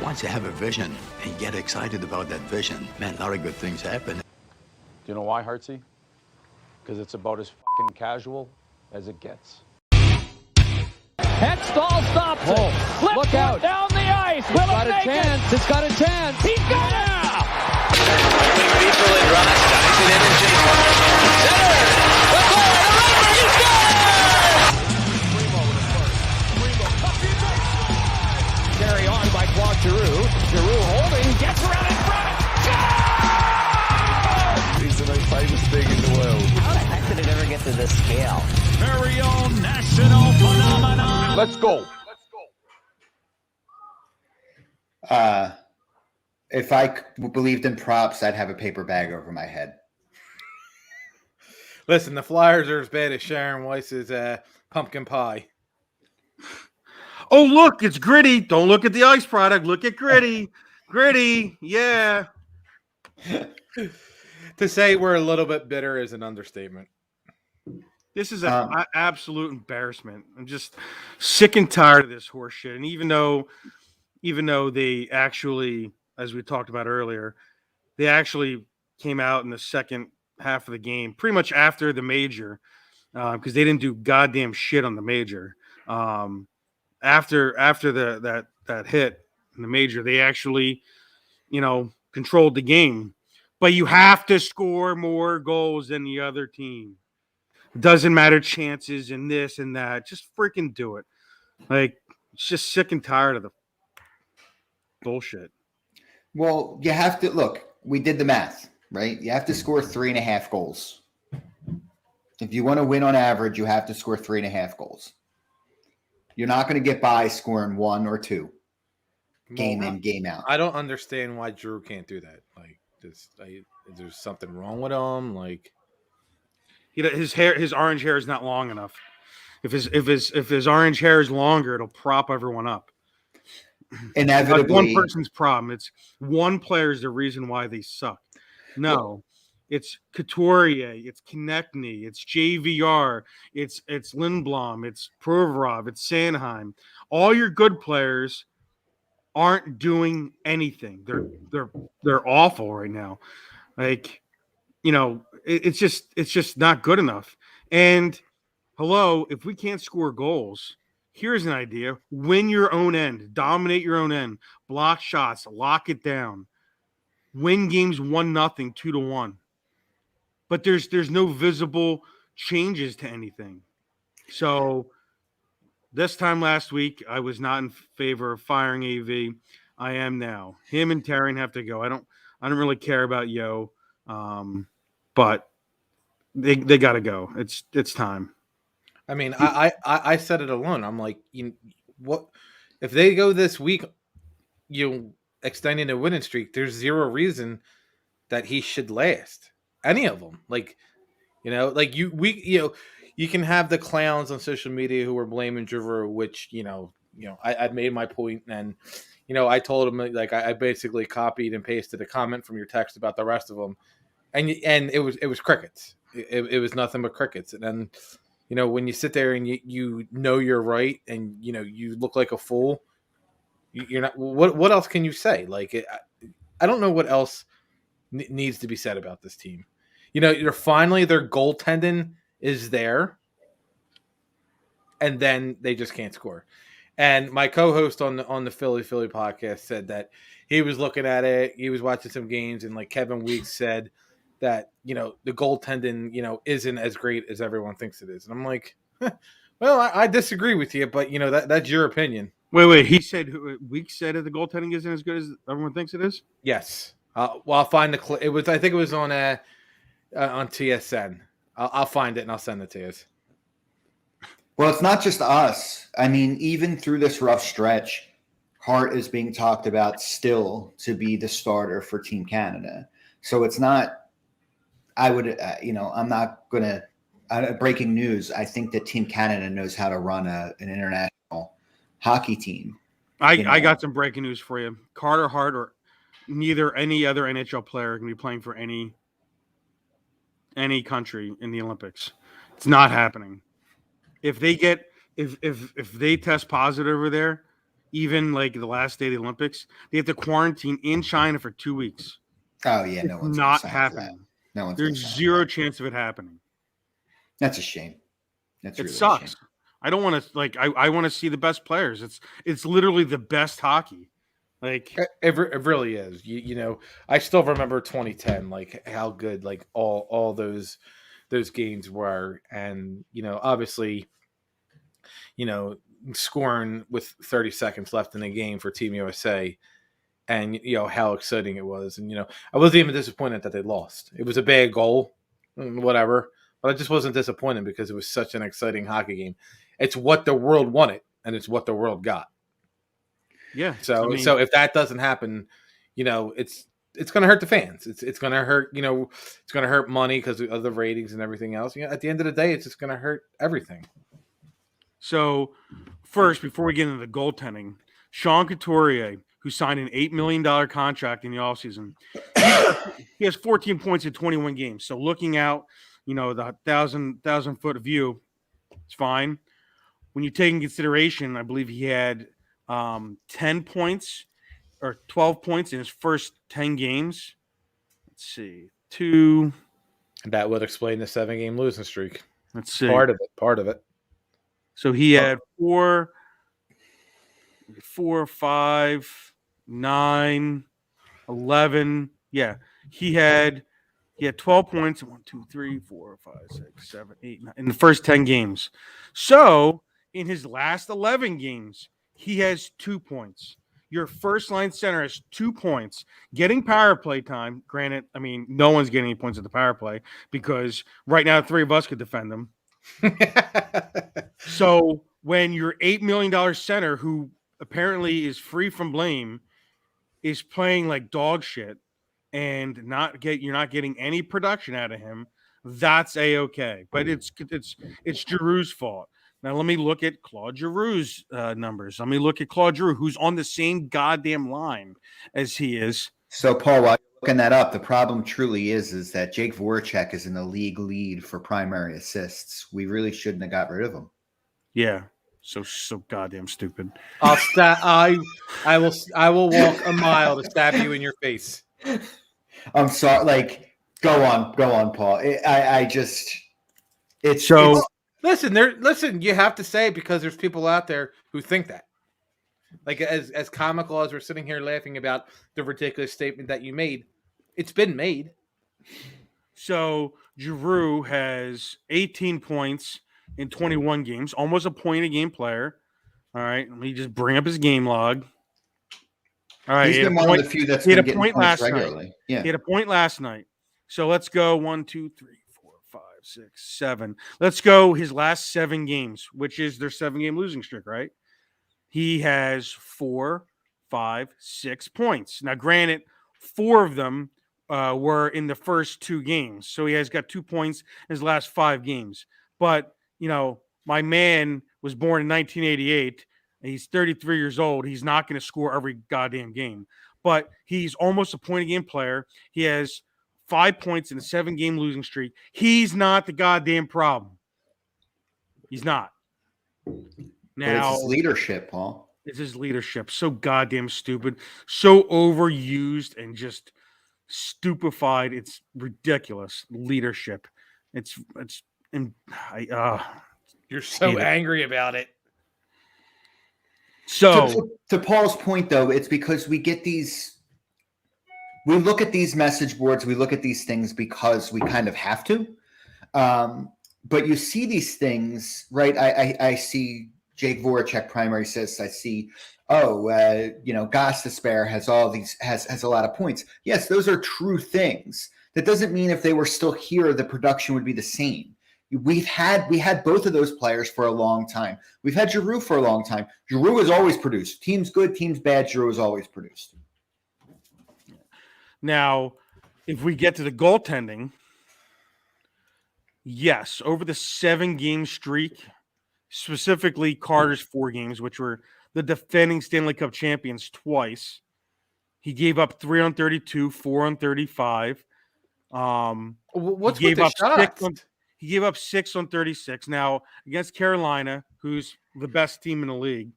once you have a vision and you get excited about that vision, man, a lot of good things happen. Do you know why, Hartsey? Because it's about as fucking casual as it gets. Hextall stops it. Look out. Down the ice. Will it make it? It's got a chance. He's got it. People in Ross, dives it in and Center. The goal. The runner. He scores! Carry on by Claude Giroux. Giroux holding. Gets around in front. He's the most famous thing in the world. How the heck did it ever get to this scale? Very own national phenomenon. Let's go. If I believed in props, I'd have a paper bag over my head. Listen, the Flyers are as bad as Sharon Weiss's pumpkin pie. Oh, look, it's Gritty. Don't look at the ice product. Look at Gritty. Gritty, yeah. To say we're a little bit bitter is an understatement. This is an absolute embarrassment. I'm just sick and tired of this horse shit. And even though they actually, as we talked about earlier, they actually came out in the second half of the game, pretty much after the major, because they didn't do goddamn shit on the major. After that hit in the major, they actually, controlled the game. But you have to score more goals than the other team. Doesn't matter chances and this and that. Just freaking do it. Like, it's just sick and tired of the bullshit. Well, you have to look. We did the math, right? You have to score 3.5 goals. If you want to win on average, you have to score 3.5 goals. You're not going to get by scoring 1 or 2 game in, game out. I don't understand why Drew can't do that. Like, there's something wrong with him. Like, his orange hair is not long enough. If his orange hair is longer, it'll prop everyone up. Inevitably, That's one person's problem. It's one player is the reason why they suck. No, it's Couturier, it's Konechny, it's JVR, it's Lindblom, it's Provorov, it's Sanheim. All your good players aren't doing anything. They're awful right now. Like, it's just not good enough. And hello, if we can't score goals, here's an idea. Win your own end. Dominate your own end. Block shots. Lock it down. Win games 1-0, 2-1. But there's no visible changes to anything. So this time last week, I was not in favor of firing AV. I am now. Him and Taryn have to go. I don't really care about Yo, but they got to go. It's time. I mean, I said it alone. I'm like, what if they go this week? Extending the winning streak. There's zero reason that he should last. Any of them, you can have the clowns on social media who are blaming Drew, which I made my point, and I told him I basically copied and pasted a comment from your text about the rest of them, and it was crickets. It was nothing but crickets, and then. When you sit there and you're right and you look like a fool, you're not. What else can you say? Like, I don't know what else needs to be said about this team. You're finally their goaltending is there, and then they just can't score. And my co-host on the Philly podcast said that he was looking at it, he was watching some games, and like Kevin Weeks said. That the goaltending isn't as great as everyone thinks it is, and I'm like, well, I disagree with you, but that's your opinion. Wait, he said Weeks said that the goaltending isn't as good as everyone thinks it is. Yes, well, I'll find the clip. I think it was on TSN. I'll find it and I'll send it to you. Well, it's not just us. I mean, even through this rough stretch, Hart is being talked about still to be the starter for Team Canada. So it's not. I would, I'm not going to breaking news. I think that Team Canada knows how to run an international hockey team. I got some breaking news for you. Carter Hart or neither any other NHL player can be playing for any country in the Olympics. It's not happening. If they test positive over there, even like the last day of the Olympics, they have to quarantine in China for 2 weeks. Oh yeah, It's no one's not gonna sign for that. happening. No one's. There's gonna sign zero for chance of it happening. that. That's a shame. That's It really a sucks. shame. I don't want to I want to see the best players. It's literally the best hockey. Like It really is. You know, I still remember 2010, like how good like all those games were, and you know, obviously, you know, scoring with 30 seconds left in the game for Team USA, and you know how exciting it was, and you know, I wasn't even disappointed that they lost. It was a bad goal, whatever, but I just wasn't disappointed because it was such an exciting hockey game. It's what the world wanted, and it's what the world got. yeah. So if that doesn't happen, you know, it's going to hurt the fans. It's going to hurt, you know, it's going to hurt money because of the ratings and everything else. You know, at the end of the day, it's just going to hurt everything. So first, before we get into the goaltending, Sean Couturier, who signed an $8 million contract in the offseason, he has 14 points in 21 games. So looking out, you know, the thousand foot view, it's fine. When you take in consideration, I believe he had 10 points or 12 points in his first 10 games. Let's see. That would explain the 7-game losing streak. Let's see. Part of it. So he had 4, 5, 9, 11. Yeah. He had 12 points. 1, 2, 3, 4, 5, 6, 7, 8, 9 in the first 10 games. So in his last 11 games, he has 2 points. Your first line center has 2 points. Getting power play time. Granted, I mean, no one's getting any points at the power play because right now 3 of us could defend them. So when your $8 million center, who apparently is free from blame, is playing like dog shit and you're not getting any production out of him, that's a-okay. But it's Giroux's fault. Now let me look at Claude Giroux's numbers. Let me look at Claude Giroux, who's on the same goddamn line as he is. So, Paul, while you're looking that up, the problem truly is that Jake Voracek is in the league lead for primary assists. We really shouldn't have got rid of him. Yeah, so goddamn stupid. I will walk a mile to stab you in your face. I'm sorry. Like, go on, Paul. Listen. You have to say it because there's people out there who think that. Like as comical as we're sitting here laughing about the ridiculous statement that you made, it's been made. So Giroux has 18 points in 21 games, almost a point a game player. All right, let me just bring up his game log. All right, he's been one of the few that's been getting points regularly. Yeah, he had a point last night. So let's go 1, 2, 3, 4, 5, 6, 7. Let's go his last 7 games, which is their 7-game losing streak, right? He has 4, 5, 6 points. Now, granted, 4 of them were in the first 2 games. So he has got 2 points in his last 5 games. But, you know, my man was born in 1988. And he's 33 years old. He's not going to score every goddamn game. But he's almost a point-a-game player. He has 5 points in a 7-game losing streak. He's not the goddamn problem. He's not. Now, it's his leadership, Paul. It's his leadership. So goddamn stupid. So overused and just stupefied. It's ridiculous. Leadership. You're so angry about it. So to Paul's point, though, it's because we look at these message boards, we look at these things because we kind of have to. But you see these things, right? I see Jake Voracek primary assists. I see, Gostisbehere has all these has a lot of points. Yes, those are true things. That doesn't mean if they were still here, the production would be the same. We had both of those players for a long time. We've had Giroux for a long time. Giroux has always produced. Team's good, team's bad. Giroux has always produced. Now, if we get to the goaltending, yes, over the 7-game streak, specifically Carter's 4 games, which were the defending Stanley Cup champions twice, he gave up 3 on 32, 4 on 35. What's with the shots? He gave up 6 on 36. Now, against Carolina, who's the best team in the league,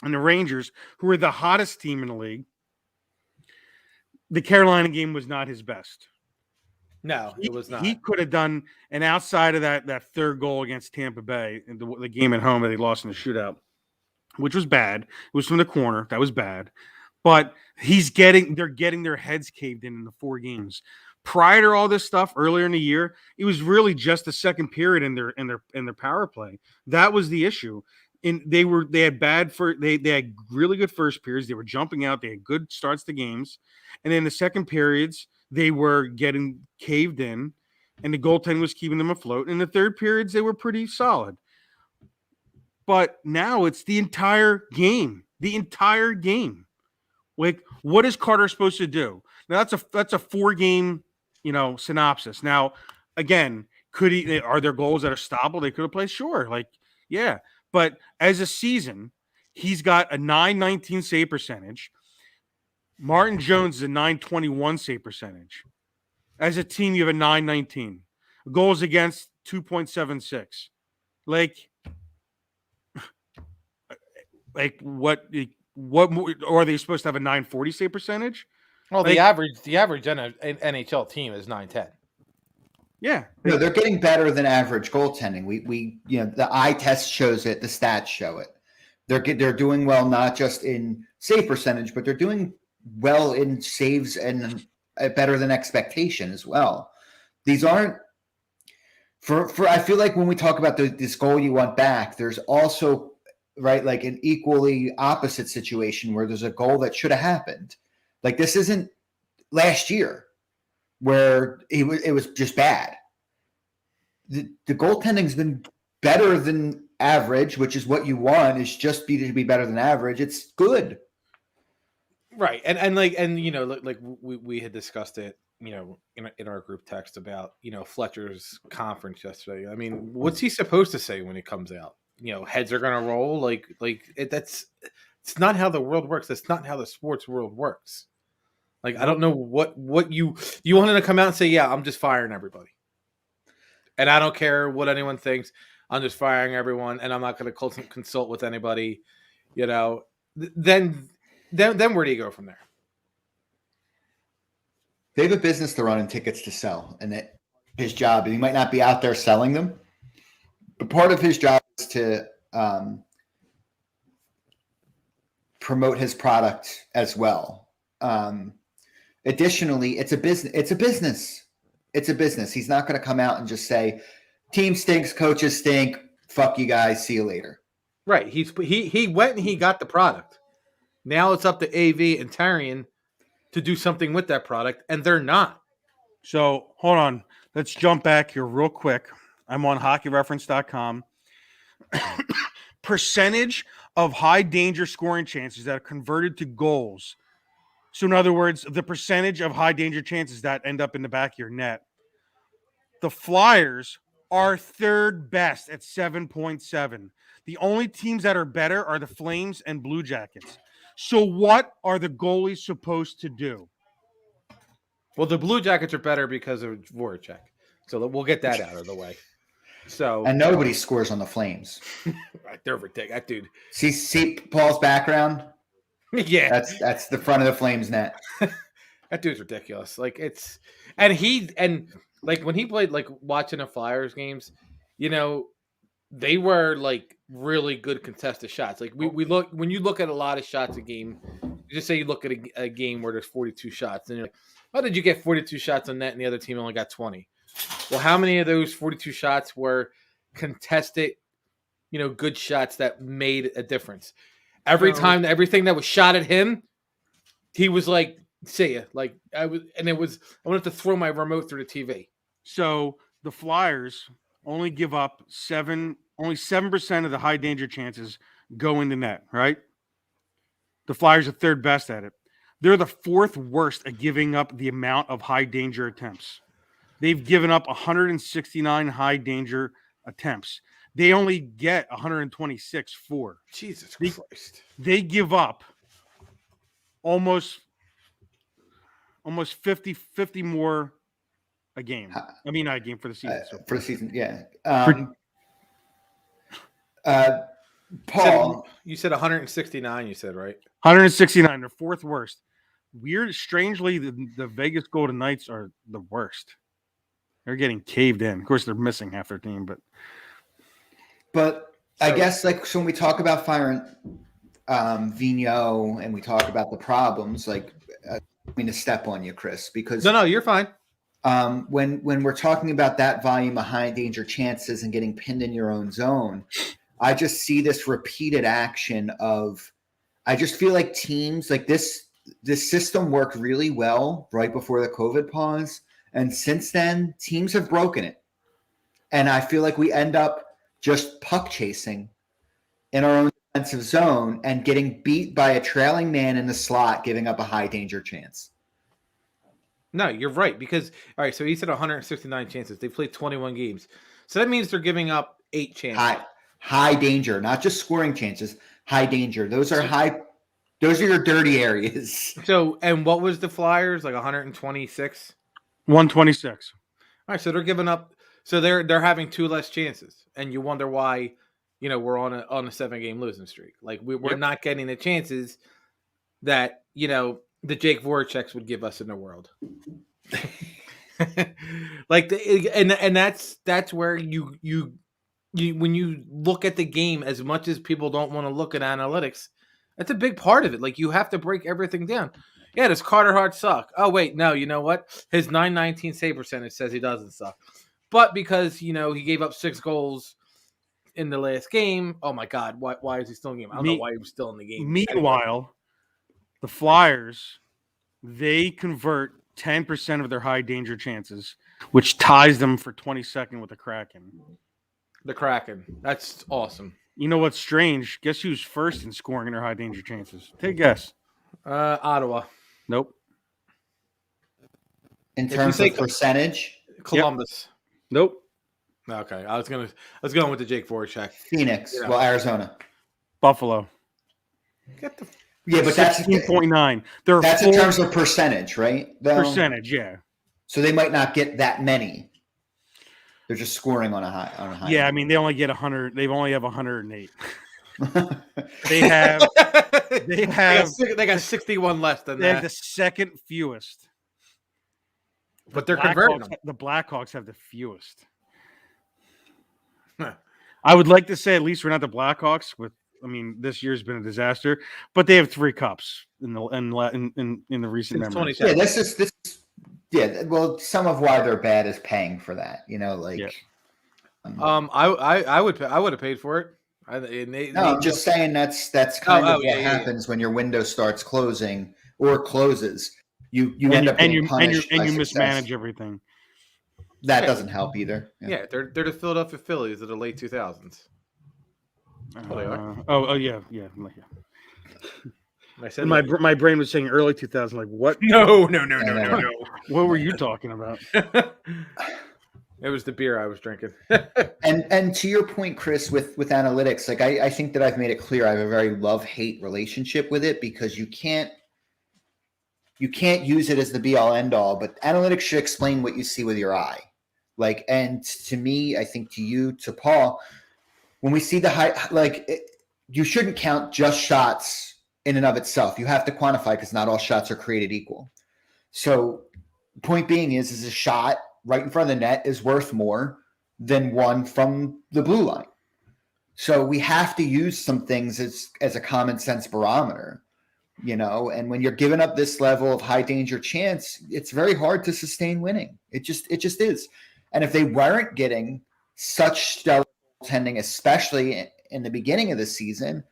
and the Rangers, who are the hottest team in the league, the Carolina game was not his best. No, it was not. He could have done, and outside of that third goal against Tampa Bay, in the game at home that they lost in the shootout, which was bad. It was from the corner. That was bad. But they're getting their heads caved in the 4 games. Prior to all this stuff, earlier in the year, it was really just the second period in their power play. That was the issue. And they had really good first periods. They were jumping out. They had good starts to games, and then the second periods they were getting caved in, and the goaltending was keeping them afloat. In the third periods, they were pretty solid. But now it's the entire game. The entire game. Like, what is Carter supposed to do? Now that's a 4-game, synopsis. Now, again, are there goals that are stoppable? They could have played, sure. Like, yeah. But as a season, he's got a .919 save percentage. Martin Jones is a .921 save percentage. As a team, you have a .919. Goals against 2.76. Like what more, or are they supposed to have a .940 save percentage? Well, the average NHL team is .910. Yeah. No, they're getting better than average goaltending. We the eye test shows it, the stats show it. They're doing well not just in save percentage, but they're doing well in saves and better than expectation as well. These aren't for I feel like when we talk about this goal you want back, there's also like an equally opposite situation where there's a goal that should have happened. Like, this isn't last year where it was just bad. The goaltending's been better than average, which is what you want, is just to be better than average. It's good. Right. And we had discussed it, in our group text about, Fletcher's conference yesterday. I mean, what's he supposed to say when he comes out? Heads are going to roll. It's not how the world works. That's not how the sports world works. Like, I don't know what you want him to come out and say, yeah, I'm just firing everybody. And I don't care what anyone thinks. I'm just firing everyone, and I'm not going to consult with anybody. Then where do you go from there? They have a business to run and tickets to sell, and his job, and he might not be out there selling them, but part of his job is to promote his product as well. Additionally, it's a business. He's not going to come out and just say, team stinks, coaches stink, fuck you guys, see you later. Right. He went and he got the product. Now it's up to AV and Tarian to do something with that product, and they're not. So hold on. Let's jump back here real quick. I'm on hockeyreference.com. Percentage of high danger scoring chances that are converted to goals. So in other words, the percentage of high danger chances that end up in the back of your net. The Flyers are third best at 7.7. The only teams that are better are the Flames and Blue Jackets. So what are the goalies supposed to do? Well, the Blue Jackets are better because of Voracek. So we'll get that out of the way. So and nobody scores on the Flames. They're ridiculous, that dude. See Paul's background? Yeah, that's the front of the Flames net. That dude's ridiculous. Like, it's and like when he played, like, watching the Flyers games, they were like really good contested shots. Like when you look at a lot of shots a game, just say you look at a game where there's 42 shots, and you're like, how did you get 42 shots on net and the other team only got 20? Well, how many of those 42 shots were contested, good shots that made a difference? Every time, everything that was shot at him, he was like, see ya. Like, I wanted to throw my remote through the TV. So the Flyers only give up only 7% of the high danger chances go in the net, right? The Flyers are third best at it. They're the fourth worst at giving up the amount of high danger attempts. They've given up 169 high danger attempts. They only get 126 for. Jesus Christ. They give up almost 50 more a game. I mean, not a game, for the season. For the season, yeah. Paul, You said 169. You said right. 169. They're fourth worst. Strangely, the Vegas Golden Knights are the worst. They're getting caved in. Of course, they're missing half their team, but I guess so when we talk about firing Vigneault and we talk about the problems, I mean to step on you, Chris, because No, you're fine. When we're talking about that volume of high danger chances and getting pinned in your own zone, I just see this repeated action of. I just feel like teams like this system worked really well right before the COVID pause, and since then teams have broken it, and I feel like we end up just puck chasing in our own defensive zone and getting beat by a trailing man in the slot, giving up a high danger chance. No, you're right. Because, all right, so he said 169 chances. They played 21 games. So that means they're giving up 8 chances. High danger, not just scoring chances, high danger. Those are your dirty areas. So, and what was the Flyers? Like 126? 126. All right, so they're giving up. So they're having 2 less chances. And you wonder why, we're on a 7-game losing streak. Like, we're not getting the chances that, the Jake Voraceks would give us in the world. And that's where you when you look at the game, as much as people don't want to look at analytics, that's a big part of it. Like, you have to break everything down. Yeah, does Carter Hart suck? Oh wait, no, you know what? His .919 save percentage says he doesn't suck. But because he gave up 6 goals in the last game, oh my God, why is he still in the game? I don't know why he was still in the game. Meanwhile, the Flyers, they convert 10% of their high danger chances, which ties them for 22nd with the Kraken. The Kraken. That's awesome. You know what's strange? Guess who's first in scoring in their high danger chances? Take a guess. Ottawa. Nope. In terms of percentage? Columbus. Yep. Nope. Okay. I was going with the Jake Voracek. Phoenix. Well, Arizona. Buffalo. Get the Yeah, but that's 16.9. That's in terms of percentage, right? Percentage, yeah. So they might not get that many. They're just scoring on a high. Yeah, I mean they only get 100. They only have 108. They have. They got 61 less than they that. have the second fewest. But they're converting them. The Blackhawks have the fewest. I would like to say at least we're not the Blackhawks. This year's been a disaster, but they have 3 cups in the recent memory. Yeah, this. Yeah, well, some of why they're bad is paying for that. I would have paid for it. I'm just saying that's kind of what happens when your window starts closing or closes. You end up getting punished and you by mismanage success. everything. That doesn't help either. Yeah, they're the Philadelphia Phillies of the late 2000s. Yeah. I said my brain was saying early 2000s. Like what? No. What were you talking about? It was the beer I was drinking. and to your point, Chris, with analytics, like I think that I've made it clear I have a very love-hate relationship with it because you can't use it as the be-all end-all, but analytics should explain what you see with your eye. And to me, I think to you, to Paul, when we see the high, you shouldn't count just shots in and of itself. You have to quantify because not all shots are created equal. So point being is a shot right in front of the net is worth more than one from the blue line. So we have to use some things as a common sense barometer, and when you're giving up this level of high danger chance, it's very hard to sustain winning. It just is. And if they weren't getting such stellar goaltending, especially in the beginning of the season,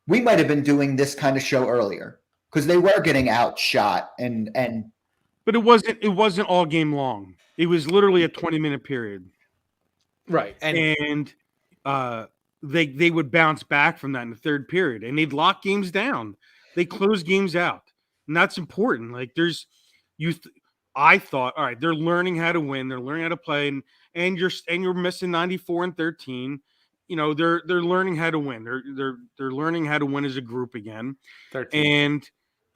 we might have been doing this kind of show earlier because they were getting outshot But it wasn't all game long. It was literally a 20-minute period. Right. And they would bounce back from that in the third period and they'd lock games down. They close games out. And that's important. I thought, all right, they're learning how to win, they're learning how to play, and you're missing 94 and 13. They're learning how to win. They're learning how to win as a group again. 13.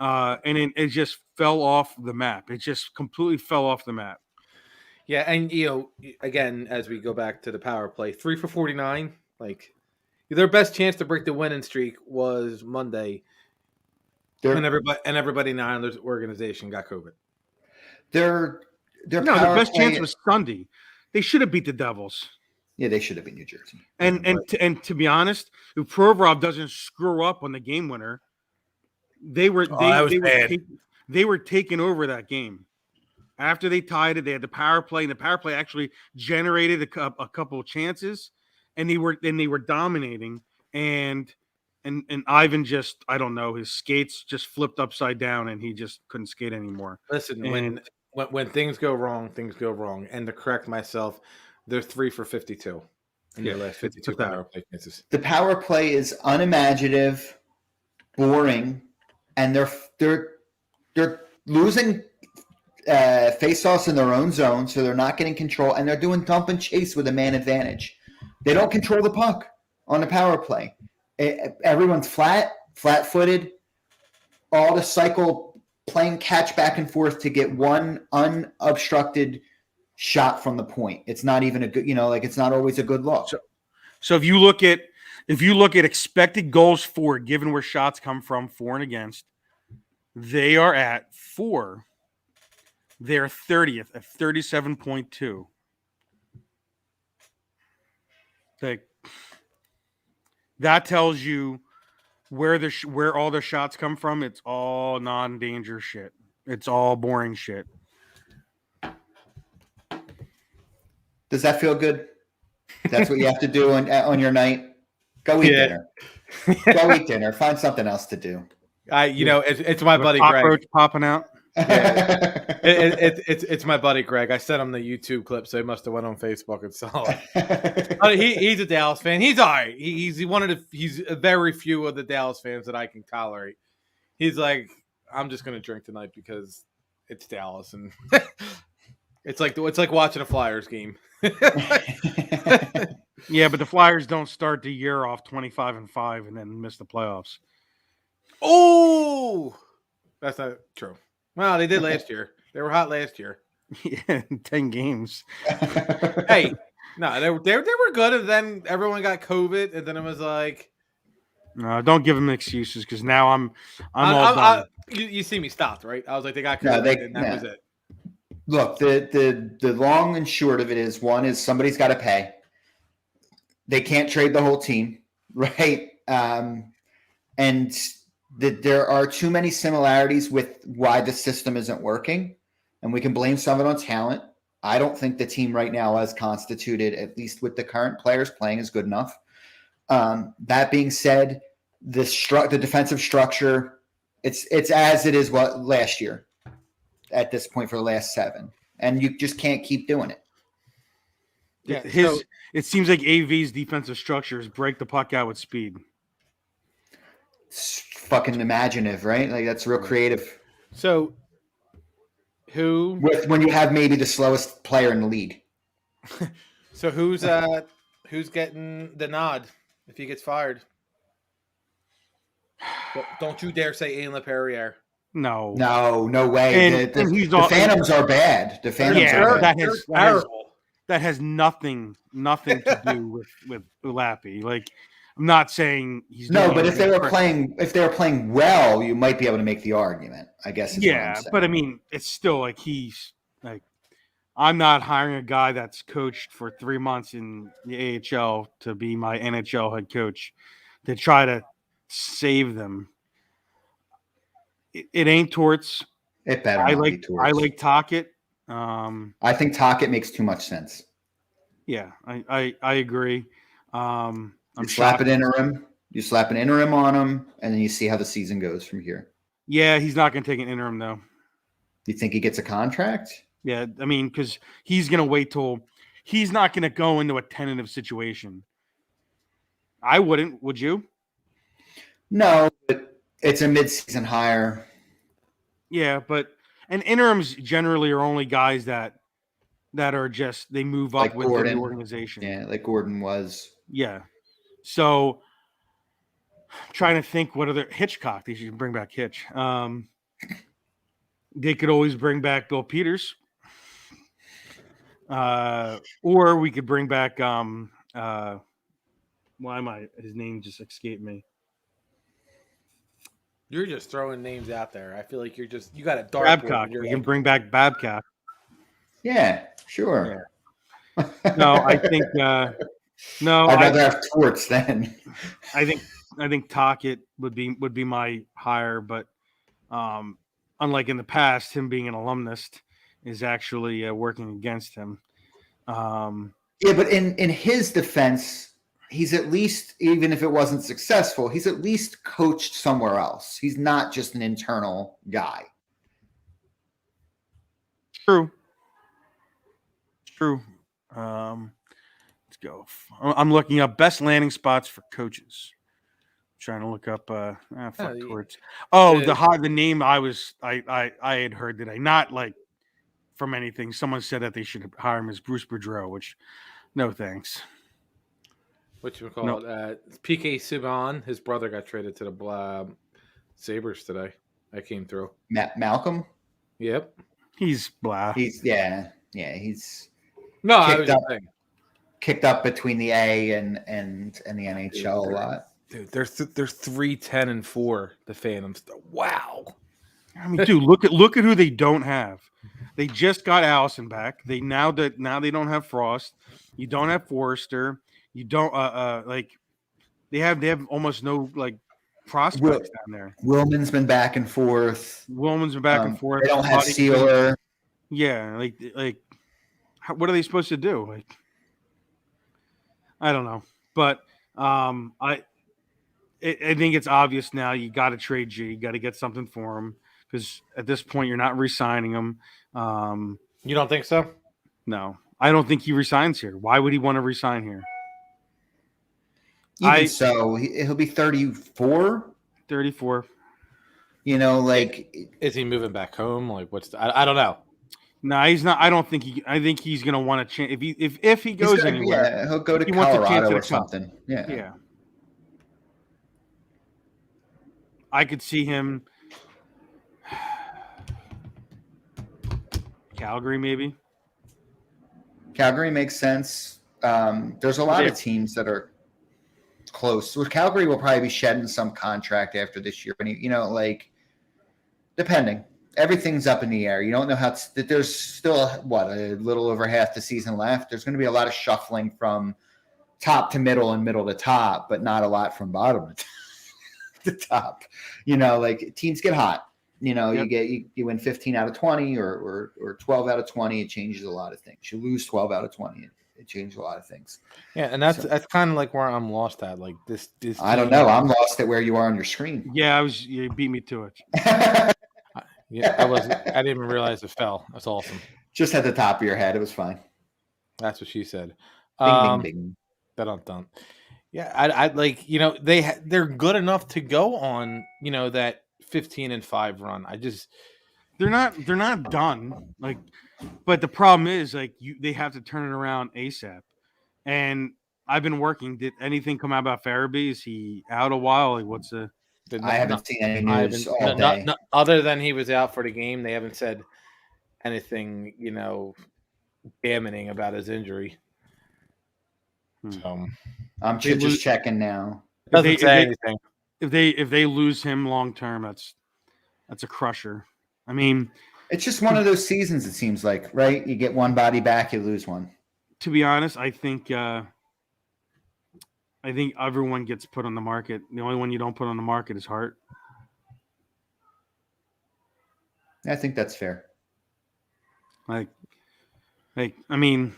And it just fell off the map. It just completely fell off the map. Yeah, and again, as we go back to the power play, 3 for 49. Their best chance to break the winning streak was Monday, and everybody in the Islanders organization got COVID. Their No, the power best play, chance was Sunday. They should have beat the Devils. yeah, they should have been New Jersey. And to be honest, if Provorov doesn't screw up on the game winner, they were taking over that game. After they tied it, they had the power play, and the power play actually generated a couple of chances, and they were dominating. And Ivan just, I don't know, his skates just flipped upside down, and he just couldn't skate anymore. Listen, when things go wrong, things go wrong. And to correct myself, they're 3 for 52 in their last 52 power play chances. The power play is unimaginative, boring, and they're losing face-offs in their own zone, so they're not getting control, and they're doing dump and chase with a man advantage. They don't control the puck on the power play. Everyone's flat-footed. All the cycle playing catch back and forth to get one unobstructed shot from the point. It's not even a good, it's not always a good look. So if you look at expected goals for, given where shots come from, for and against, they are at 4. They're 30th at 37.2. That tells you where all the shots come from. It's all non-danger shit. It's all boring shit. Does that feel good? That's what you have to do on your night. Go eat dinner. Go eat dinner. Find something else to do. It's my buddy Greg. Cockroach popping out. Yeah. It's my buddy Greg. I sent him the YouTube clip, so he must have went on Facebook and saw it. He's a Dallas fan. He's all right. He's a very few of the Dallas fans that I can tolerate. He's like, I'm just gonna drink tonight because it's Dallas, and it's like watching a Flyers game. Yeah, but the Flyers don't start the year off 25-5 and then miss the playoffs. Oh, that's not true. Well, they did last year. They were hot last year. Yeah, 10 games. Hey, no, they were good, and then everyone got COVID, and then it was like, no, don't give them excuses because now I'm all done. You see me stopped, right? I was like, they got COVID, and that was it. Look, the long and short of it is, one is somebody's got to pay. They can't trade the whole team, right? And there are too many similarities with why the system isn't working, and we can blame some of it on talent. I don't think the team right now, as constituted, at least with the current players playing, is good enough. That being said, the defensive structure, it's as it is last year at this point for the last 7, and you just can't keep doing it. Yeah, it seems like AV's defensive structure is break the puck out with speed. It's fucking imaginative, right? Like, that's real creative. So, when you have maybe the slowest player in the league. So who's getting the nod if he gets fired? Don't you dare say Ian LaPerriere. No way. The Phantoms are bad. The Phantoms are bad. That has nothing to do with Ulapi. Like, I'm not saying he's but if they were playing well, you might be able to make the argument, I guess. Yeah, but I mean, it's still like he's like, I'm not hiring a guy that's coached for 3 months in the AHL to be my NHL head coach to try to save them. It ain't Torts. It better not be Torts. I like Tocchet. I think Tocchet makes too much sense. Yeah, I agree. You slap an interim on him, and then you see how the season goes from here. Yeah, he's not going to take an interim, though. You think he gets a contract? Yeah, I mean, because he's going to wait till – he's not going to go into a tentative situation. I wouldn't. Would you? No, but it's a midseason hire. Yeah, and interims generally are only guys that are just – they move up with the organization. Yeah, like Gordon was. Yeah. So – trying to think what other Hitchcock. They should bring back Hitch. They could always bring back Bill Peters, or we could bring back Why am I? His name just escaped me. You're just throwing names out there. I feel like you got a dartboard. Babcock. We can bring back Babcock. Yeah, sure. No, I think no. I'd rather have Torts then. I think Tockett would be my hire, but unlike in the past, him being an alumnus is actually working against him. Yeah, but in his defense, he's at least, even if it wasn't successful, he's at least coached somewhere else. He's not just an internal guy. True. Let's go. I'm looking up best landing spots for coaches. Trying to look up Torts. The name I had heard that I not like from anything. Someone said that they should hire him as Bruce Boudreau, which no thanks. PK Subban, his brother got traded to the Sabres today. That came through. Malcolm? Yep. He's blah. He's kicked up between the A and the NHL a lot. Dude, they're 3-10-4. The Phantoms. Wow. I mean, dude, look at who they don't have. They just got Allison back. They now they don't have Frost. You don't have Forrester. You don't they have almost no prospects down there. Willman's been back and forth. They don't have Sealer. Yeah, what are they supposed to do? I don't know, but I think it's obvious now. You got to trade G. You got to get something for him because at this point you're not re-signing him. You don't think so? No, I don't think he resigns here. Why would he want to resign here? So he'll be 34. 34. Is he moving back home? I don't know. No, he's not. I don't think he. I think he's going to want to change. If he goes anywhere, yeah, he'll go to Colorado or something. Yeah. I could see him. Calgary, maybe. Calgary makes sense. There's a lot of teams that are close. So Calgary will probably be shedding some contract after this year, and depending. Everything's up in the air. You don't know how there's still a little over half the season left. There's going to be a lot of shuffling from top to middle and middle to top, but not a lot from bottom to top. Teams get hot. You win 15 out of 20 or 12 out of 20. It changes a lot of things. You lose 12 out of 20. It changes a lot of things. Yeah, and that's kind of where I'm lost at. This I don't know. I'm lost at where you are on your screen. Yeah, you beat me to it. Yeah, I didn't even realize it fell. That's awesome. Just at the top of your head, it was fine. That's what she said. Ding, ding, ding. Dun. Yeah, I they're good enough to go on that 15-5 run. They're not done. But the problem is they have to turn it around ASAP. And I've been working. Did anything come out about Farabee? Is he out a while? I haven't seen any news all day. Other than he was out for the game, they haven't said anything, damning about his injury. So I'm just checking now. Doesn't say anything. If they lose him long term, that's a crusher. I mean, it's just one of those seasons. It seems like, right? You get one body back, you lose one. To be honest, I think everyone gets put on the market. The only one you don't put on the market is Hart. I think that's fair. I mean,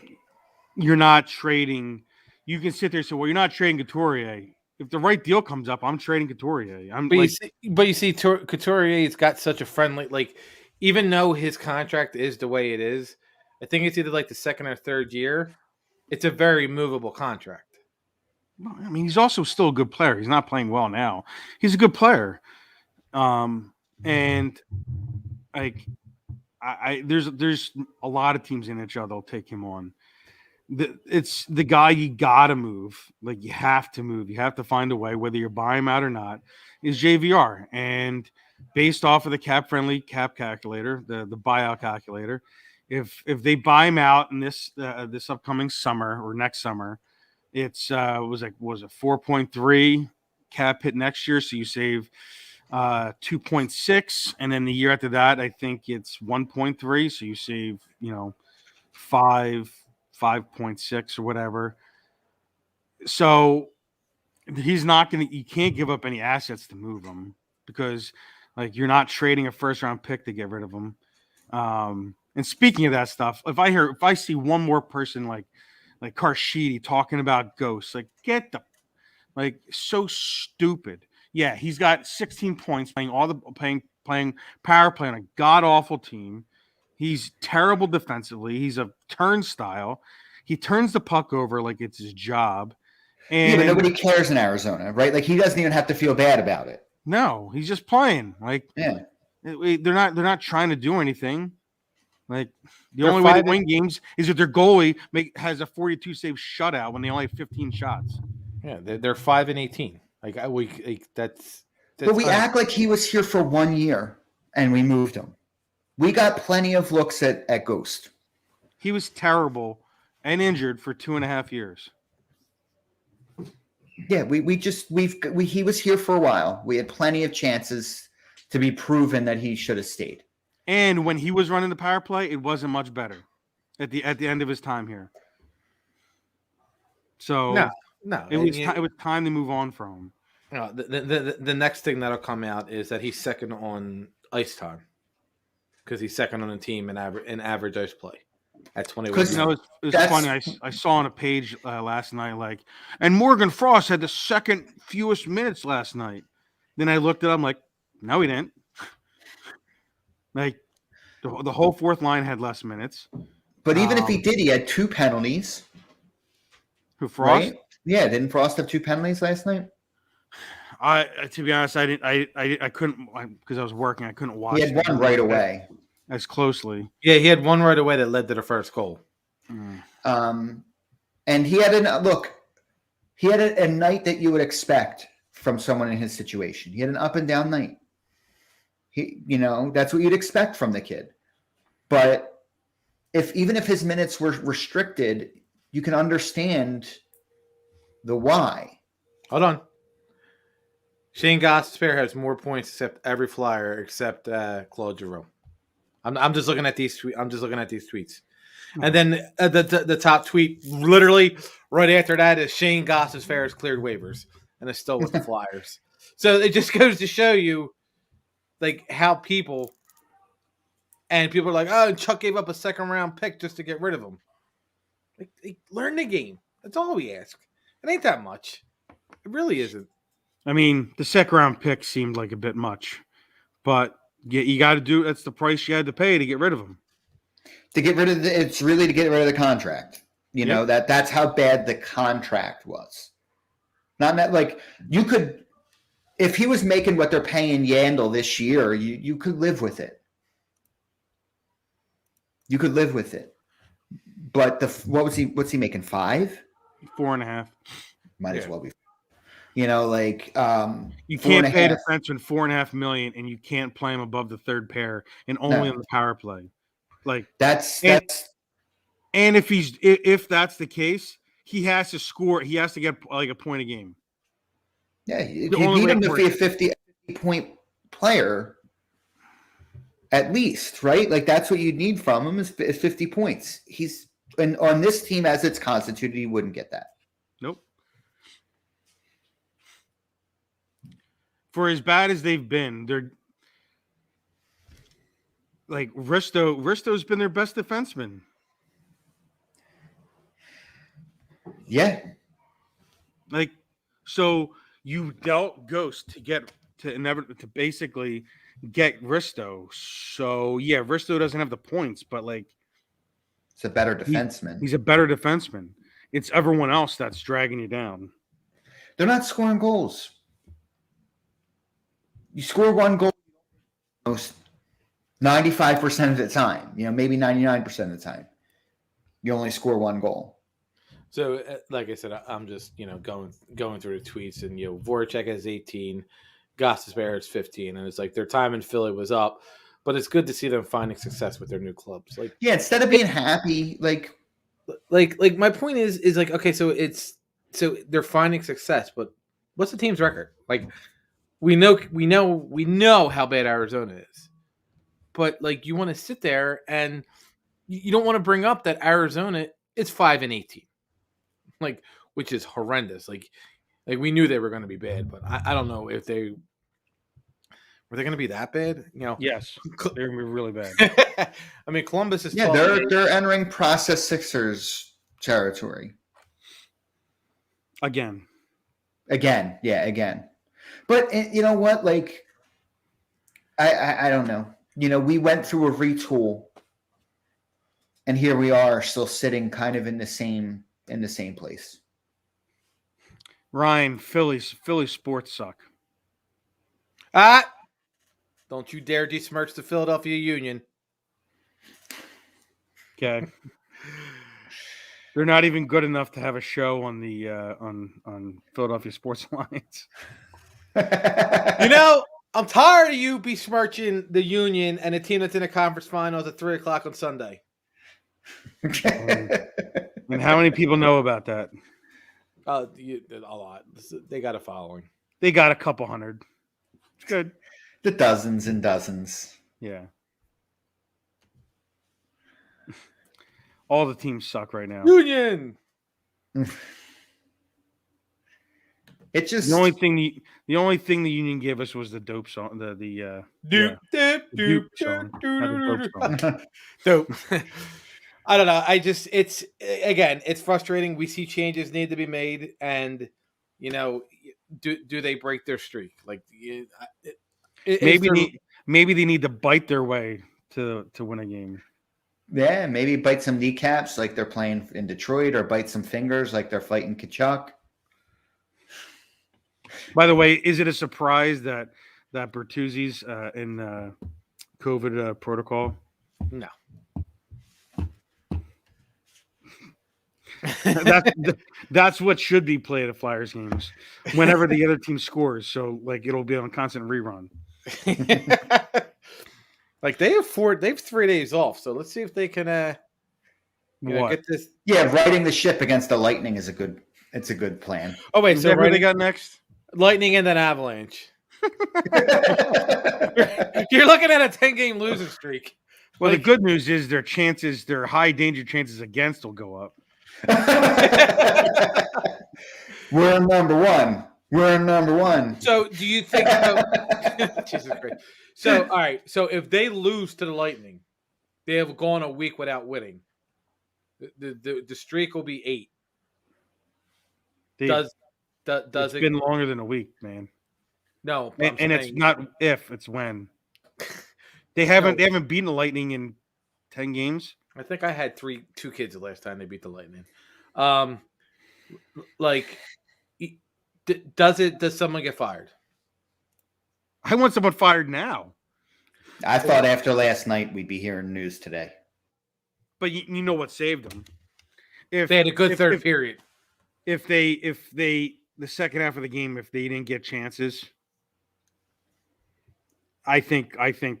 you're not trading. You can sit there and say, "Well, you're not trading Couturier." If the right deal comes up, I'm trading Couturier. You see, Couturier's got such a friendly, even though his contract is the way it is, I think it's either the second or third year. It's a very movable contract. I mean, he's also still a good player. He's not playing well now. He's a good player. And there's a lot of teams in NHL that'll take him on. It's the guy you gotta move. You have to move. You have to find a way, whether you buy him out or not, is JVR. And based off of the cap-friendly cap calculator, the buyout calculator, if they buy him out in this upcoming summer or next summer, It's was it 4.3 cap hit next year, so you save 2.6, and then the year after that, I think it's 1.3, so you save 5.6 or whatever. So he's not gonna. You can't give up any assets to move him because like you're not trading a first round pick to get rid of him. And speaking of that stuff, if I see one more person like Karshidi talking about ghosts, like get the like so stupid. Yeah, he's got 16 points playing power play on a god awful team. He's terrible defensively. He's a turnstile. He turns the puck over like it's his job. And but nobody cares in Arizona, right? Like he doesn't even have to feel bad about it. No, he's just playing. Like they're not trying to do anything. Like the only way to win games is if their goalie has a 42 save shutout when they only have 15 shots. Yeah, they're 5-18. That's but we act like he was here for 1 year and we moved him. We got plenty of looks at Ghost. He was terrible and injured for 2.5 years. Yeah, he was here for a while. We had plenty of chances to be proven that he should have stayed. And when he was running the power play, it wasn't much better at the end of his time here. So no, it was time to move on from him. No, the next thing that'll come out is that he's second on ice time because he's second on the team in average ice play at 21. It's funny. I saw on a page last night and Morgan Frost had the second fewest minutes last night. Then I looked it up. I'm like, no, he didn't. Like the whole fourth line had less minutes. But even if he did, he had 2 penalties. Who, Frost? Right? Yeah, didn't Frost have 2 penalties last night? To be honest, I couldn't because I was working. I couldn't watch. He had one right away as closely. Yeah, he had one right away that led to the first goal. And he had a night that you would expect from someone in his situation. He had an up and down night. That's what you'd expect from the kid. But even if his minutes were restricted, you can understand the why. Hold on. Shane Gostisbehere has more points except every Flyer except Claude Giroux. I'm just looking at these tweets. And then the top tweet, literally right after that, is Shane Gostisbehere has cleared waivers and is still with the Flyers. So it just goes to show you, like, how people are like, oh, Chuck gave up a second round pick just to get rid of him. Like, learn the game. That's all we ask. It ain't that much. It really isn't. I mean, the second round pick seemed like a bit much, but you got to do. That's the price you had to pay to get rid of him. It's really to get rid of the contract. That's how bad the contract was. Not that like you could. If he was making what they're paying Yandel this year, you could live with it. You could live with it. But what's he making? 5? 4.5. Might as well be. You can't pay a defenseman $4.5 million, and you can't play him above the third pair, and only on the power play. Like that's. And if that's the case, he has to score. He has to get like a point a game. Yeah, you need him to be a 50-point player, at least, right? Like that's what you need from him is 50 points. And on this team as it's constituted, he wouldn't get that. Nope. For as bad as they've been, they're like Risto's been their best defenseman. Yeah. Like, so you dealt Ghost to basically get Risto. So yeah, Risto doesn't have the points, but like it's a better defenseman. He's a better defenseman. It's everyone else that's dragging you down. They're not scoring goals. You score one goal most 95% of the time, maybe 99% of the time. You only score one goal. So, like I said, I'm just, going through the tweets, and, Voracek has 18, Gostisbehere has 15, and it's like their time in Philly was up, but it's good to see them finding success with their new clubs. Like, yeah, instead of being happy, like my point is like, okay, so it's so they're finding success, but what's the team's record? Like we know how bad Arizona is, but like you want to sit there and you don't want to bring up that Arizona is 5-18, like which is horrendous. Like we knew they were going to be bad, but I don't know if they were they going to be that bad. You know, Yes, they're going to be really bad. I mean, Columbus is 12. They're entering process Sixers territory Again. But you know what? Like, I don't know. You know, we went through a retool, and here we are, still sitting kind of in the same place. Ryan, Philly sports suck. Don't you dare besmirch the Philadelphia Union. Okay. They're not even good enough to have a show on the on Philadelphia Sports Alliance. You know, I'm tired of you besmirching the Union and a team that's in the conference finals at 3:00 on Sunday. And how many people know about that? A lot. They got a following. They got a couple hundred. It's good. The dozens and dozens. Yeah. All the teams suck right now. Union. It just the only thing the Union gave us was the dope song. The dope song. Not the dope song. Dope. I don't know. It's frustrating. We see changes need to be made, and you know, do they break their streak? Like maybe they need to bite their way to win a game. Yeah, maybe bite some kneecaps like they're playing in Detroit, or bite some fingers like they're fighting Kachuk. By the way, is it a surprise that Bertuzzi's in COVID protocol? No. That's what should be played at Flyers games whenever the other team scores. So like it'll be on constant rerun. Like they have 3 days off. So let's see if they can get this. Yeah, riding the ship against the Lightning is a good plan. Oh wait, so what they got next? Lightning and then Avalanche. You're looking at a 10-game losing streak. Well, the good news is their high danger chances against will go up. We're number one. So do you think Jesus Christ. So all right. So if they lose to the Lightning, they have gone a week without winning. The streak will be 8. Does it's been longer than a week, man? No, and it's not if, it's when. They haven't beaten the Lightning in 10 games. I think I had 2 kids the last time they beat the Lightning. Does someone get fired? I want someone fired now. I thought after last night we'd be hearing news today. But you know what saved them? If they had a good third period. If they the second half of the game, if they didn't get chances, I think AV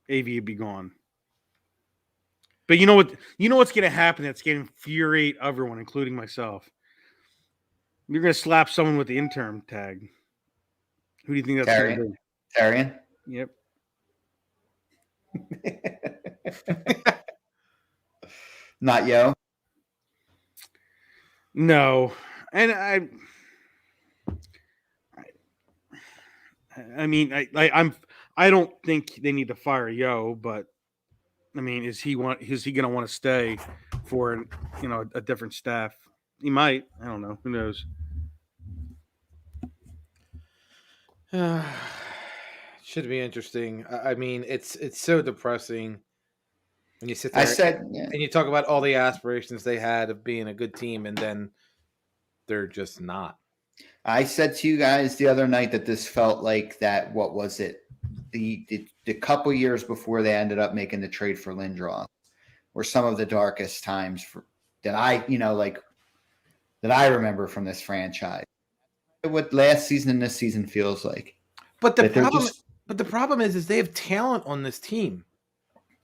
would be gone. But you know what's going to happen that's going to infuriate everyone, including myself. You're going to slap someone with the interim tag. Who do you think that's going to be? Tarian? Yep. Not Yo? No. And I don't think they need to fire Yo, but I mean, is he going to want to stay for a different staff? He might. I don't know. Who knows? Should be interesting. I mean, it's so depressing when you sit there and you talk about all the aspirations they had of being a good team, and then they're just not. I said to you guys the other night that this felt like that. What was it? The couple years before they ended up making the trade for Lindros were some of the darkest times that I remember from this franchise. What last season and this season feels like. But the problem is they have talent on this team.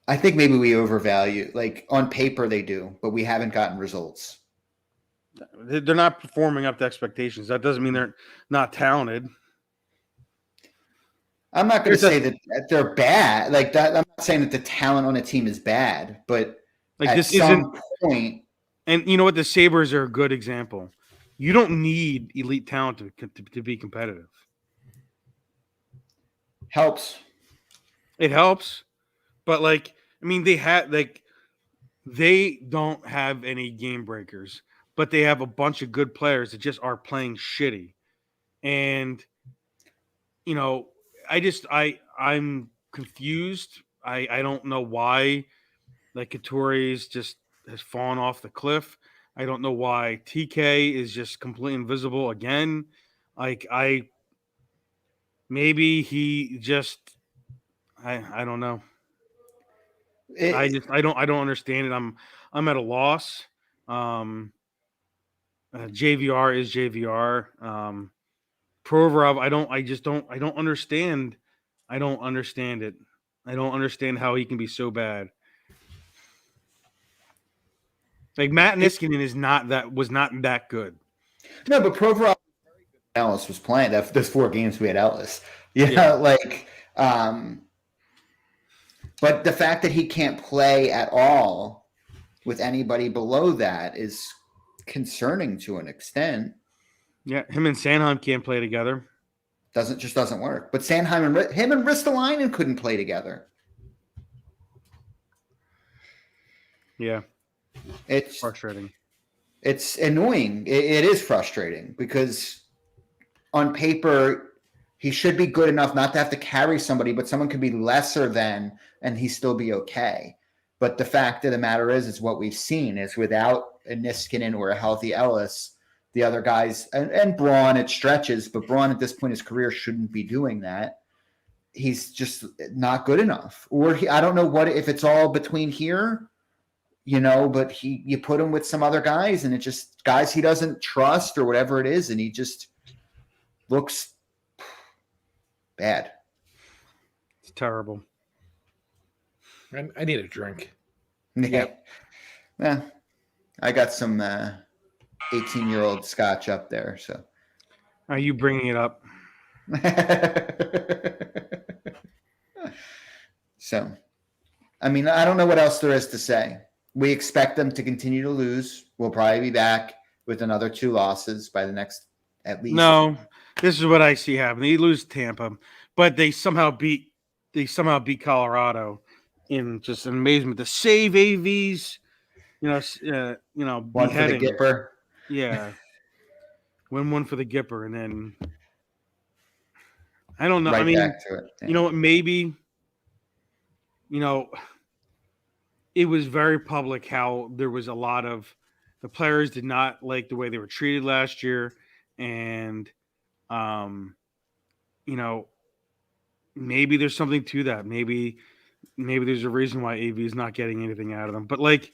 I think maybe we overvalue. Like on paper they do, but we haven't gotten results. They're not performing up to expectations. That doesn't mean they're not talented. I'm not going to say that they're bad. Like that, I'm not saying that the talent on a team is bad, but Like at this some point, and you know what? The Sabres are a good example. You don't need elite talent to be competitive. helps. It helps, but like I mean, they don't have any game breakers, but they have a bunch of good players that just are playing shitty, and you know, I'm confused. I don't know why like Couture's just has fallen off the cliff. I don't know why TK is just completely invisible again. Like maybe he just I don't know. I don't understand it. I'm at a loss. JVR is JVR. Provorov, I don't understand. I don't understand it. I don't understand how he can be so bad. Like Matt Niskanen was not that good. No, but Provorov, Ellis was playing. Those 4 games we had Ellis. Yeah, like, but the fact that he can't play at all with anybody below that is concerning to an extent. Yeah, him and Sanheim can't play together. Doesn't work. But Sanheim and Ristolainen couldn't play together. Yeah, it's frustrating. It's annoying. It is frustrating because on paper he should be good enough not to have to carry somebody, but someone could be lesser than and he still be okay. But the fact of the matter is what we've seen is without a Niskanen or a healthy Ellis, the other guys and Braun, it stretches, but Braun at this point in his career shouldn't be doing that. He's just not good enough. Or I don't know what if it's all between here, but you put him with some other guys and it just guys he doesn't trust or whatever it is, and he just looks bad. It's terrible. I need a drink. Yeah. Yeah. I got some 18-year-old scotch up there, so. Are you bringing it up? So, I mean, I don't know what else there is to say. We expect them to continue to lose. We'll probably be back with another 2 losses by the next, at least. No, this is what I see happen. They lose Tampa, but they somehow beat Colorado in just an amazement. The save AVs, one for the Gipper. Yeah. Win one for the Gipper, and then I don't know. Right I mean, back to it. Yeah. You know what? Maybe, it was very public how there was a lot of the players did not like the way they were treated last year, and maybe there's something to that. Maybe there's a reason why AV is not getting anything out of them. But like,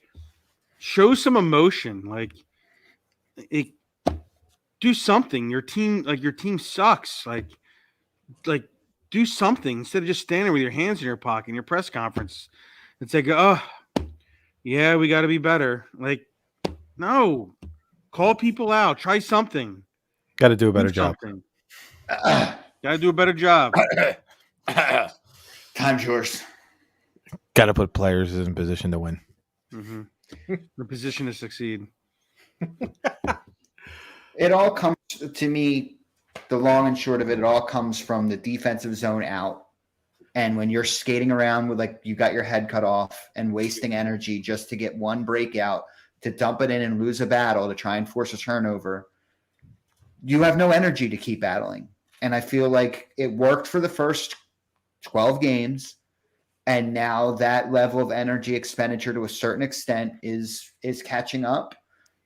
show some emotion. Like, do something. Your team sucks. Like, do something instead of just standing with your hands in your pocket in your press conference. It's like, oh, yeah, we got to be better. Like, no, call people out. Try something. Got to do a better job. Got to do a better job. Time's yours. Got to put players in position to win. Mm-hmm. The position to succeed. It all comes to me, the long and short of it, it all comes from the defensive zone out. And when you're skating around with like you got your head cut off and wasting energy just to get one breakout, to dump it in and lose a battle to try and force a turnover, you have no energy to keep battling. And I feel like it worked for the first 12 games. And now that level of energy expenditure to a certain extent is catching up.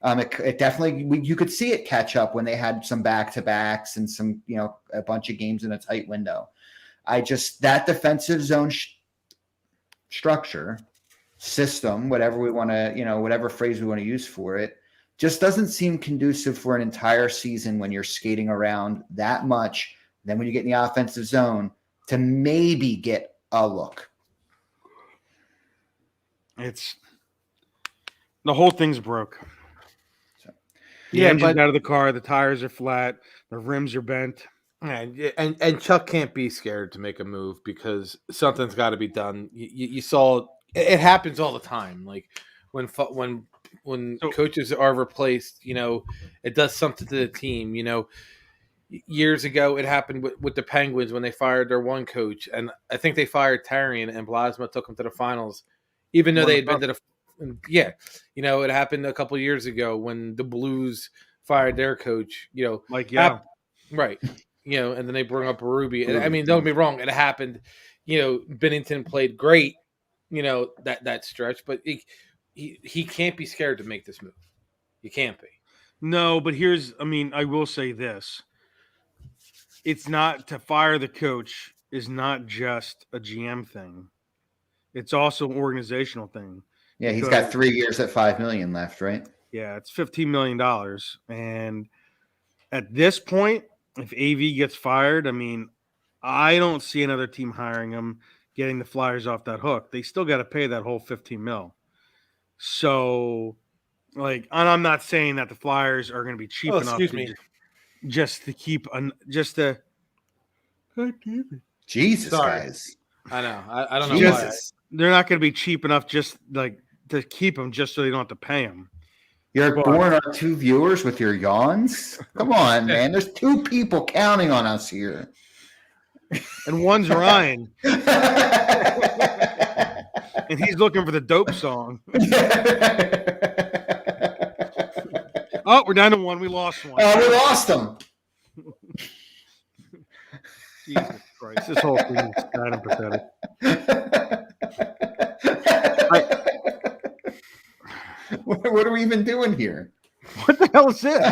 It definitely, you could see it catch up when they had some back-to-backs and some, a bunch of games in a tight window. That defensive zone structure, system, whatever we want to, whatever phrase we want to use for it, just doesn't seem conducive for an entire season when you're skating around that much. Then when you get in the offensive zone to maybe get a look. The whole thing's broke. The engine's out of the car. The tires are flat. The rims are bent. And Chuck can't be scared to make a move because something's got to be done. You saw it happens all the time. Like when coaches are replaced, it does something to the team. Years ago it happened with the Penguins when they fired their one coach, and I think they fired Tarian and Blasma took them to the finals, even though they had been to the it happened a couple years ago when the Blues fired their coach. Right. And then they bring up Ruby. And I mean, don't get me wrong, it happened. Bennington played great, that stretch, but he can't be scared to make this move. He can't be. No, but I will say this. It's not to fire the coach is not just a GM thing. It's also an organizational thing. Yeah, he's got 3 years at $5 million left, right? Yeah, it's $15 million. And at this point, if AV gets fired, I don't see another team hiring him, getting the Flyers off that hook. They still got to pay that whole $15 million. So, and I'm not saying that the Flyers are going to be cheap enough just to keep Jesus, guys. I know. I don't know why. They're not going to be cheap enough just to keep him just so they don't have to pay him. You're boring our 2 viewers with your yawns? Come on, man. There's 2 people counting on us here. And one's Ryan. And he's looking for the dope song. Oh, we're down to 1. We lost 1. Oh, we lost him. Jesus Christ. This whole thing is kind of pathetic. What are we even doing here? What the hell is this?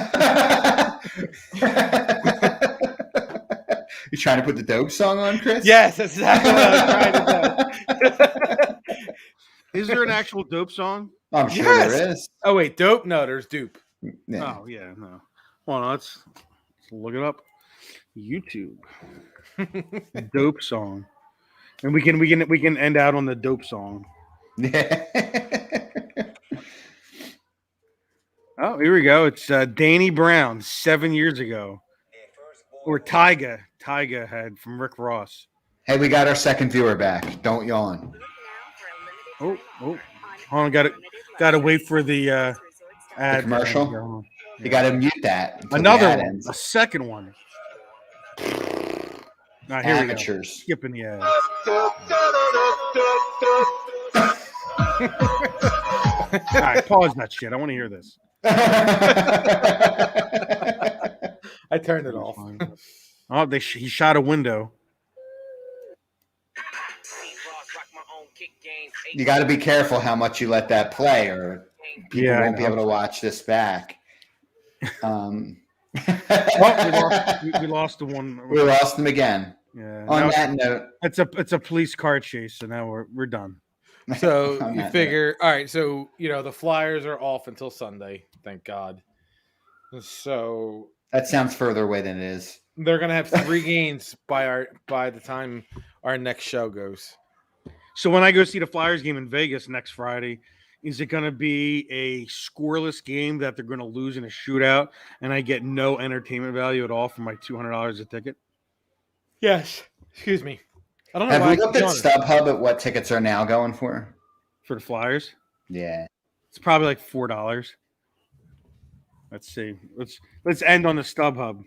You trying to put the dope song on, Chris? Yes, that's exactly what I was trying to do. Is there an actual dope song? I'm sure there is. Oh, wait, dope? No, there's dupe. Yeah. Oh, yeah, no. Hold on, let's look it up. YouTube. Dope song. And we can end out on the dope song. Oh, here we go. It's Danny Brown 7 years ago. Or Tyga had from Rick Ross. Hey, we got our second viewer back. Don't yawn. Oh. Hold on, gotta wait for the ad. The commercial? You gotta mute that. Another one. Ends. A second one. Now, here Amateurs. We go. Skipping the ad. All right, pause that shit. I want to hear this. I turned it off. Oh, he shot a window. You got to be careful how much you let that play, or people won't be able to watch this back. We lost the one. We lost them again. Yeah. On that note, it's a police car chase, so now we're done. So you figure, all right. So the Flyers are off until Sunday. Thank God. So that sounds further away than it is. They're gonna have 3 games by the time our next show goes. So when I go see the Flyers game in Vegas next Friday, is it going to be a scoreless game that they're going to lose in a shootout, and I get no entertainment value at all for my $200 a ticket? Yes. Excuse me. I don't know. Have we looked at StubHub at what tickets are now going for the Flyers? Yeah, it's probably like $4. Let's see. Let's end on the StubHub.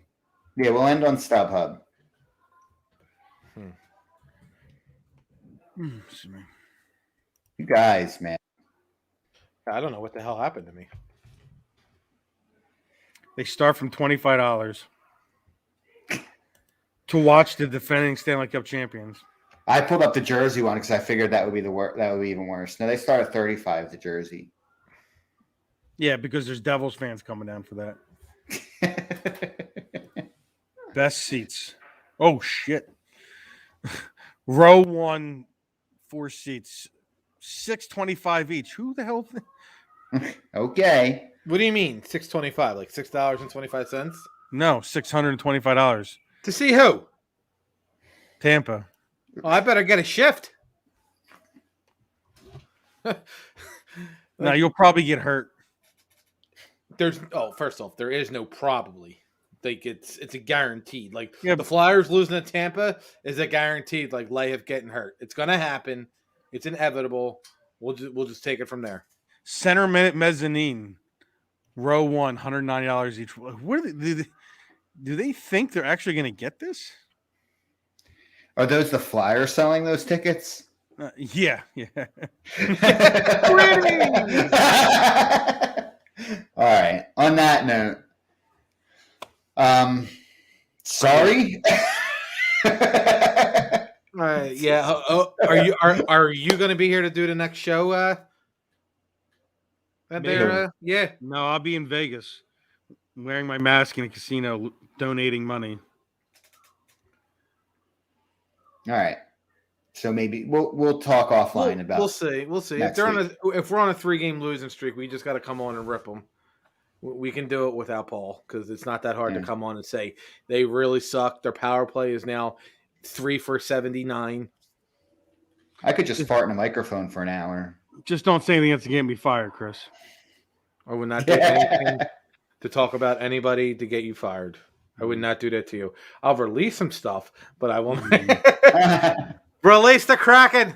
Yeah, we'll end on StubHub. You guys, man. I don't know what the hell happened to me. They start from $25 to watch the defending Stanley Cup champions. I pulled up the jersey one because I figured that would be that would be even worse. No, they start at $35. The jersey. Yeah, because there's Devils fans coming down for that. Best seats. Oh shit. Row 1, 4 seats, $6.25 each. Who the hell? Okay. What do you mean $6.25? Like $6.25? No, $625. To see who? Tampa. Oh, I better get a shift. Now you'll probably get hurt. First off, there is no probably. Like it's a guaranteed. Like Yeah. the Flyers losing to Tampa is a guaranteed. Like Leif getting hurt, it's gonna happen. It's inevitable. We'll just take it from there. Center minute mezzanine, row one, $190 each. What are do they think they're actually going to get this? Are those the Flyers selling those tickets? Yeah. All right. On that note, sorry. Yeah. Are you going to be here to do the next show? Yeah. No, I'll be in Vegas, wearing my mask in a casino, donating money. All right. So maybe we'll talk offline about. We'll see. If we're on a 3-game losing streak, we just got to come on and rip them. We can do it without Paul because it's not that hard to come on and say they really suck. Their power play is now 3 for 79. I could just fart in a microphone for an hour. Just don't say anything that's going to get me fired, Chris. I would not do anything to talk about anybody to get you fired. I would not do that to you. I'll release some stuff, but I won't release the Kraken.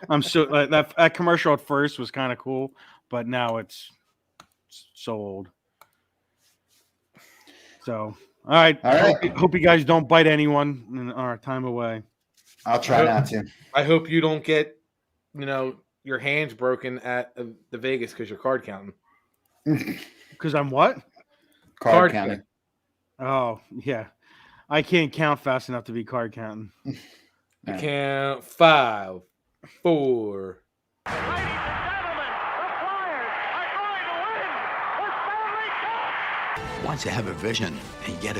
I'm so that commercial at first was kind of cool, but now it's so old. So, all right. Hope you guys don't bite anyone in our time away. I'll try not to. I hope you don't get, your hands broken at the Vegas because you're card counting. Because I'm what? Card counting. Oh, yeah. I can't count fast enough to be card counting. I count 5, 4. Ladies and gentlemen, the Flyers are going to win the Stanley Cup! Once you have a vision and get